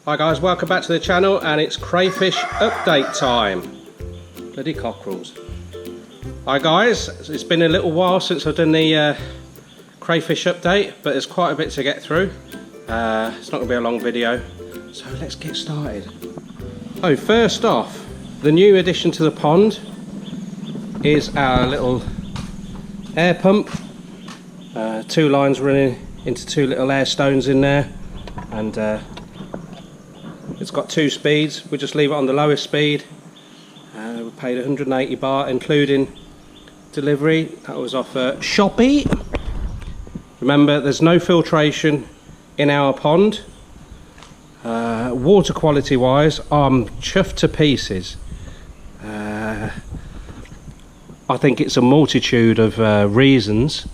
Hi guys, welcome back to the channel, and it's crayfish update time. Bloody cockerels. Hi guys, it's been a little while since I've done the crayfish update, but there's quite a bit to get through. It's not going to be a long video, so let's get started. Oh, first off, the new addition to the pond is our little air pump. Two lines running into two little air stones in there, and it's got two speeds. We just leave it on the lowest speed. We paid 180 baht including delivery. That was off Shopee. Remember, there's no filtration in our pond. Water quality wise, I'm chuffed to pieces. I think it's a multitude of reasons.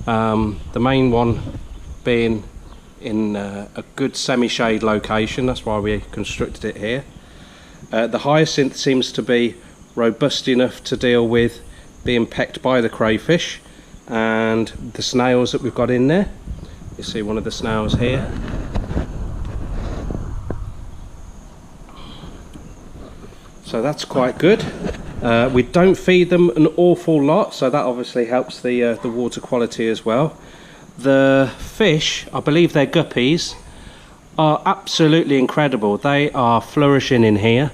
The main one being in a good semi-shade location. That's why we constructed it here. The hyacinth seems to be robust enough to deal with being pecked by the crayfish and the snails that we've got in there. You see one of the snails here. So that's quite good. We don't feed them an awful lot, so that obviously helps the water quality as well. The fish, I believe they're guppies, are absolutely incredible. They are flourishing in here,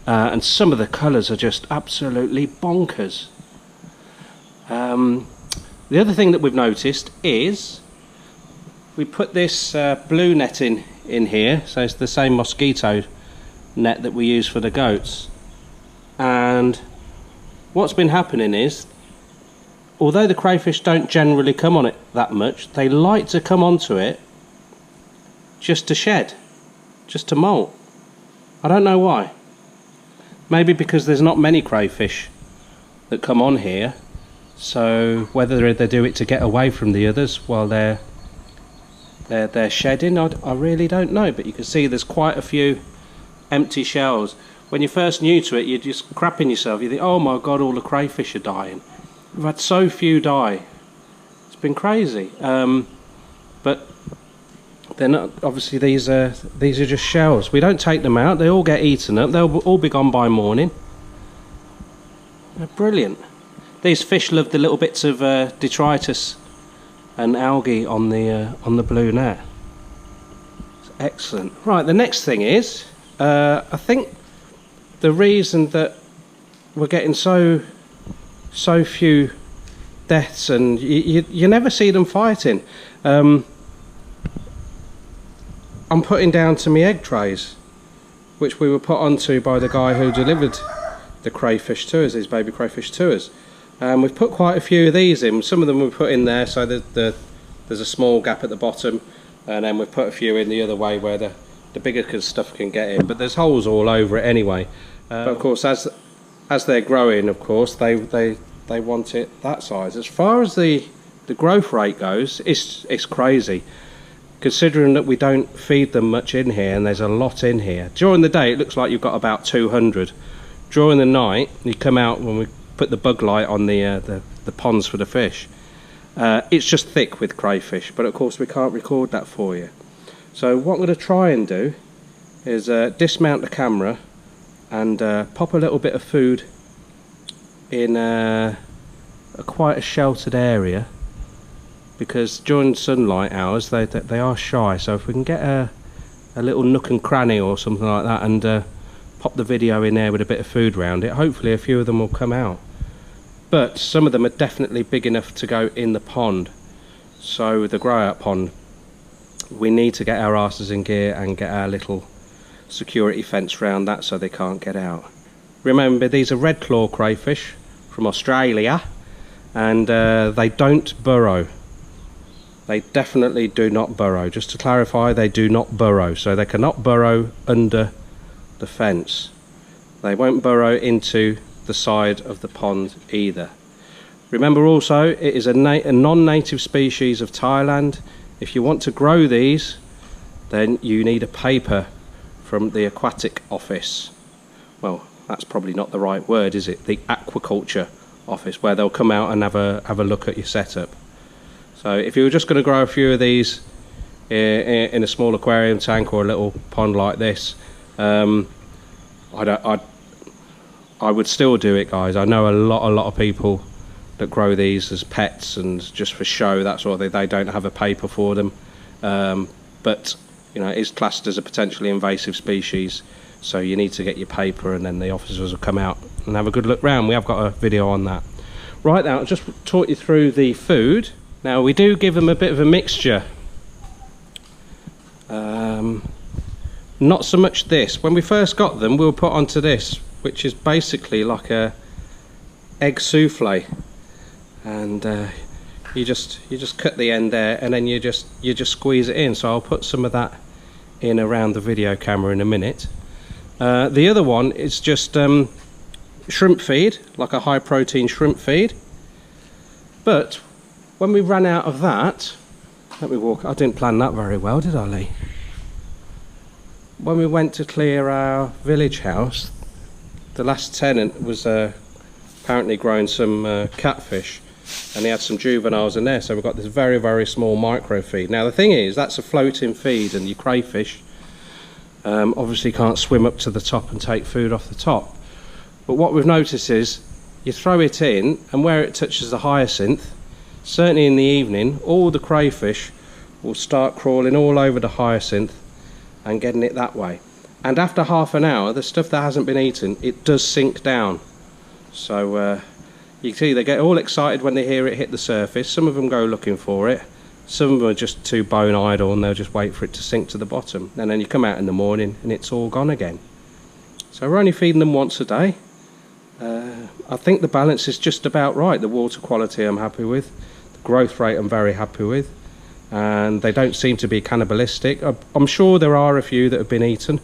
and some of the colours are just absolutely bonkers. The other thing that we've noticed is we put this blue netting in here, so it's the same mosquito net that we use for the goats. And what's been happening is, although the crayfish don't generally come on it that much, they like to come onto it just to shed, just to molt. I don't know why. Maybe because there's not many crayfish that come on here, so whether they do it to get away from the others while they're shedding, I really don't know. But you can see there's quite a few empty shells. When you're first new to it, you're just crapping yourself. You think, oh my god, all the crayfish are dying. We've had so few die. It's been crazy. But they're not. Obviously, these are just shells. We don't take them out. They all get eaten up. They'll all be gone by morning. They're brilliant. These fish love the little bits of detritus and algae on the blue net. It's excellent. Right. The next thing is, I think the reason that we're getting so few deaths, and you never see them fighting. I'm putting down to my egg trays, which we were put onto by the guy who delivered the crayfish to us, these baby crayfish to us. We've put quite a few of these in. Some of them we put in there so that there's a small gap at the bottom, and then we've put a few in the other way where the bigger stuff can get in. But there's holes all over it anyway. But of course, as they're growing, of course, they want it that size. As far as the growth rate goes, it's crazy, considering that we don't feed them much in here, and there's a lot in here. During the day, it looks like you've got about 200. During the night, you come out when we put the bug light on the ponds for the fish. It's just thick with crayfish, but of course we can't record that for you. So what I'm going to try and do is dismount the camera and pop a little bit of food in quite a sheltered area, because during sunlight hours they are shy. So if we can get a little nook and cranny or something like that, and pop the video in there with a bit of food around it, hopefully a few of them will come out. But some of them are definitely big enough to go in the pond, so the grow out pond, we need to get our asses in gear and get our little security fence around that so they can't get out. Remember, these are red claw crayfish from Australia, and they don't burrow. They definitely do not burrow. Just to clarify, they do not burrow, so they cannot burrow under the fence. They won't burrow into the side of the pond either. Remember also, it is a non-native species of Thailand. If you want to grow these, then you need a paper from the aquatic office. Well, that's probably not the right word, is it? The aquaculture office, where they'll come out and have a look at your setup. So if you were just going to grow a few of these in a small aquarium tank or a little pond like this, I would still do it, guys. I know a lot of people that grow these as pets and just for show. That's why they don't have a paper for them. But you know, it is classed as a potentially invasive species, so you need to get your paper, and then the officers will come out and have a good look round. We have got a video on that. Right, now I'll just talk you through the food. Now we do give them a bit of a mixture. Not so much this. When we first got them, we were put onto this, which is basically like a egg souffle, and you just cut the end there, and then you just squeeze it in. So I'll put some of that in around the video camera in a minute. The other one is just shrimp feed, like a high protein shrimp feed. But when we ran out of that, let me walk. I didn't plan that very well, did I, Leigh? When we went to clear our village house, the last tenant was apparently growing some catfish, and he had some juveniles in there, so we've got this very small micro feed. Now the thing is, that's a floating feed, and your crayfish obviously can't swim up to the top and take food off the top. But what we've noticed is, you throw it in, and where it touches the hyacinth, certainly in the evening, all the crayfish will start crawling all over the hyacinth and getting it that way. And after half an hour, the stuff that hasn't been eaten, it does sink down. So you can see they get all excited when they hear it hit the surface. Some of them go looking for it. Some of them are just too bone idle, and they'll just wait for it to sink to the bottom. And then you come out in the morning and it's all gone again. So we're only feeding them once a day. I think the balance is just about right. The water quality I'm happy with. The growth rate I'm very happy with. And they don't seem to be cannibalistic. I'm sure there are a few that have been eaten,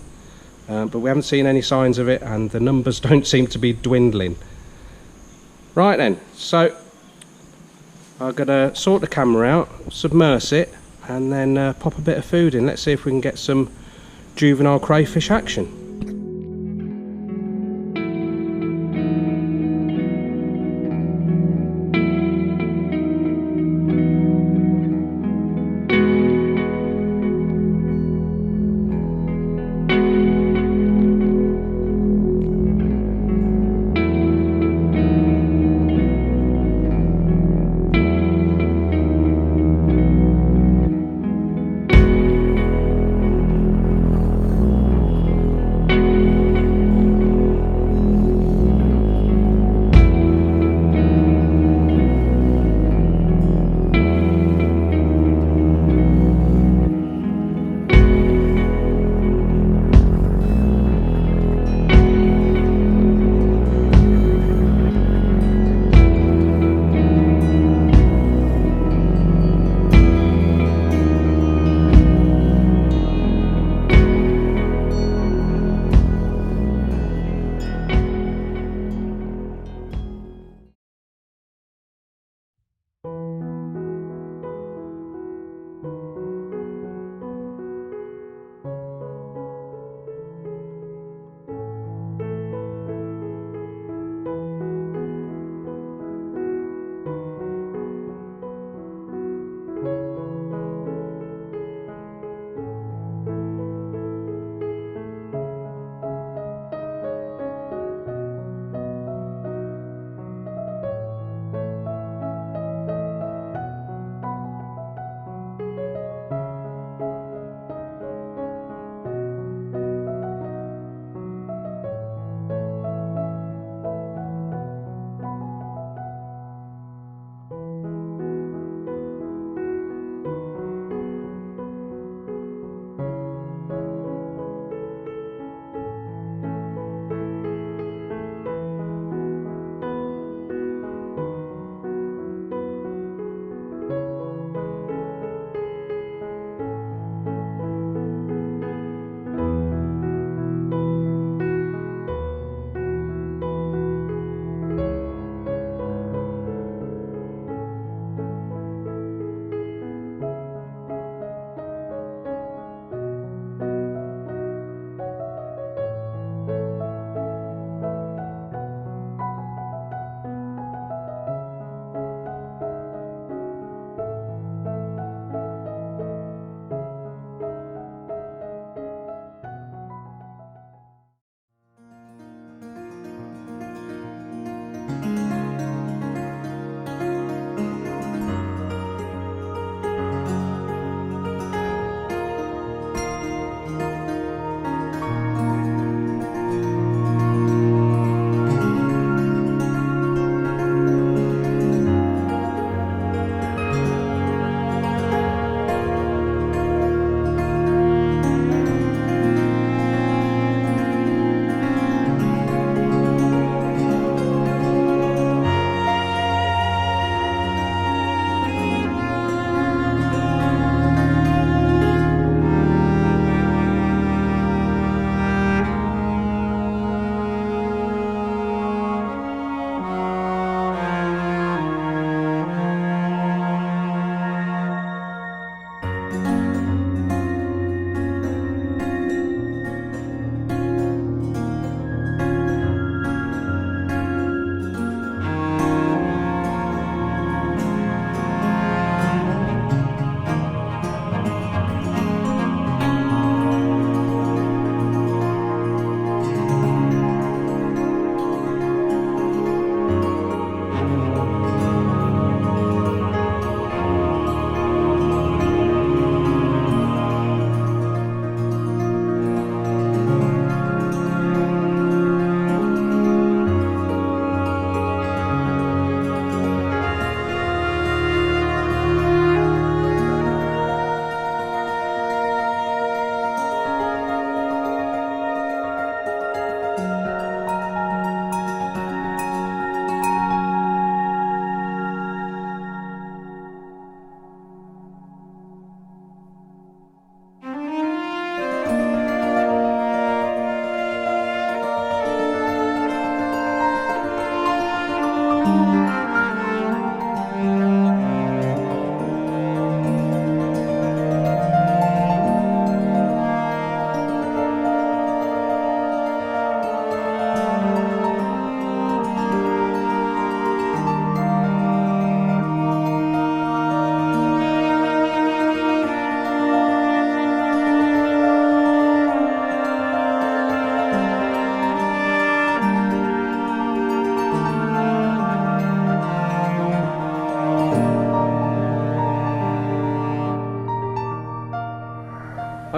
but we haven't seen any signs of it, and the numbers don't seem to be dwindling. Right then, so I'm going to sort the camera out, submerge it, and then pop a bit of food in. Let's see if we can get some juvenile crayfish action.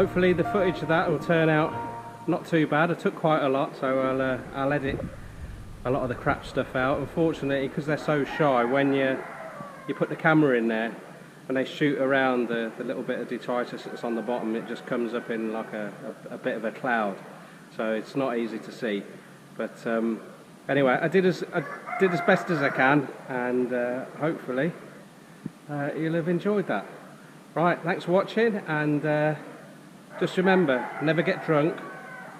hopefully the footage of that will turn out not too bad. I took quite a lot, so I'll edit a lot of the crap stuff out. Unfortunately, because they're so shy, when you put the camera in there, when they shoot around the little bit of detritus that's on the bottom, it just comes up in like a bit of a cloud, so it's not easy to see. But anyway, I did as best as I can, and hopefully you'll have enjoyed that. Right, thanks for watching, and just remember, never get drunk,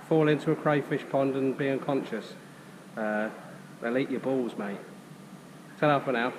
fall into a crayfish pond and be unconscious. They'll eat your balls, mate. Ta-ra for now.